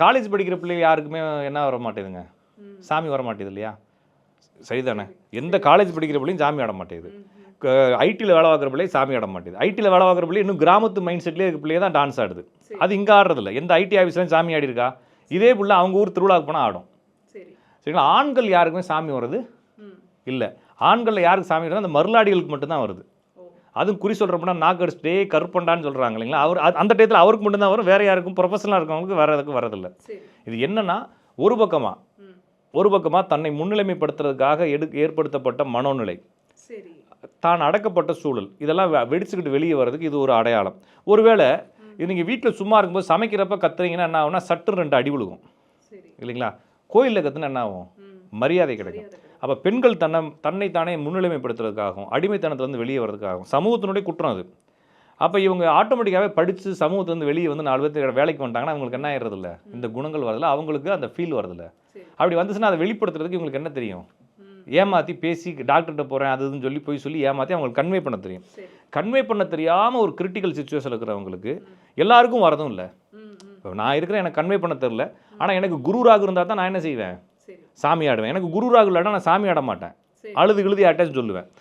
College படிக்கிற பிள்ளைங்க யாருக்குமே என்ன வர மாட்டேதுங்க, சாமி வர மாட்டேது இல்லையா? சரிதானே? எந்த காலேஜ் படிக்கிற பிள்ளையும் சாமி ஆட மாட்டேது. ஐடியில் வேலை பார்க்குற பிள்ளை சாமி ஆட மாட்டேது. ஐடியில் வேலை பார்க்குற பிள்ளை இன்னும் கிராமத்து மைண்ட் செட்லேயே இருக்க பிள்ளைங்க தான் டான்ஸ் ஆடுது. அது இங்கே ஆடுறதில்ல. எந்த ஐடி ஆஃபீஸ்லையும் சாமி ஆடி இருக்கா? இதே பிள்ளை அவங்க ஊர் திருவிழாவுக்கு போனால் ஆடும். சரிங்களா? ஆண்கள் யாருக்குமே சாமி வருது இல்லை. ஆண்களில் யாருக்கு சாமி வருது? அந்த மருளாடிகளுக்கு மட்டும்தான் வருது. அதுவும் குறி சொல்கிறப்பனா நாக்கு அடிச்சுட்டே கருப்பண்டான்னு சொல்கிறாங்க இல்லைங்களா? அவர் அந்த டயத்தில் அவருக்கு மட்டும்தான் வரும். வேறு யாருக்கும் ப்ரொஃபஷனலாக இருக்கவங்களுக்கு வேறு வரதில்லை. இது என்னென்னா ஒரு பக்கமாக தன்னை முன்னிலைமைப்படுத்துறதுக்காக ஏற்படுத்தப்பட்ட மனோநிலை, தான் அடக்கப்பட்ட சூழல், இதெல்லாம் வெடிச்சுக்கிட்டு வெளியே வர்றதுக்கு இது ஒரு அடையாளம். ஒருவேளை நீங்கள் வீட்டில் சும்மா இருக்கும்போது சமைக்கிறப்ப கத்துறீங்கன்னா என்ன ஆகும்னா சட்டு 2 அடி விழுகும் இல்லைங்களா? கோயிலில் கற்றுனா என்ன ஆகும்? மரியாதை கிடைக்கும். அப்போ பெண்கள் தன்னைத்தானே முன்னிலைமைப்படுத்துறதுக்காகவும் அடிமைத்தனத்துலேருந்து வெளியே வர்றதுக்காகவும் சமூகத்தினுடைய குற்றம் அது. அப்போ இவங்க ஆட்டோமேட்டிக்காகவே படித்து சமூகத்துலேருந்து வெளியே வந்து 4 பேர் வேலைக்கு வந்துட்டாங்கன்னா அவங்களுக்கு என்ன ஆயிடுறதில்ல, இந்த குணங்கள் வரதில்ல, அவங்களுக்கு அந்த ஃபீல் வரதில்ல. அப்படி வந்துச்சுன்னா அதை வெளிப்படுத்துறதுக்கு இவங்களுக்கு என்ன தெரியும்? ஏமாற்றி பேசி டாக்டர்கிட்ட போகிறேன் அது இதுன்னு சொல்லி போய் சொல்லி ஏமாற்றி அவங்களுக்கு கன்வே பண்ண தெரியும். கன்வே பண்ண தெரியாமல் ஒரு கிரிட்டிக்கல் சுச்சுவேஷன் இருக்கிறவங்களுக்கு எல்லாருக்கும் வரதும் இல்லை. இப்போ நான் இருக்கிறேன், எனக்கு கன்வே பண்ண தெரில, ஆனால் எனக்கு குருராக இருந்தால் தான் நான் என்ன செய்வேன்? சாமி ஆடுவேன். எனக்கு குருராக இல்லைன்னா நான் சாமி ஆட மாட்டேன். அழுது யார்ட்டாச்சும் சொல்லுவேன்.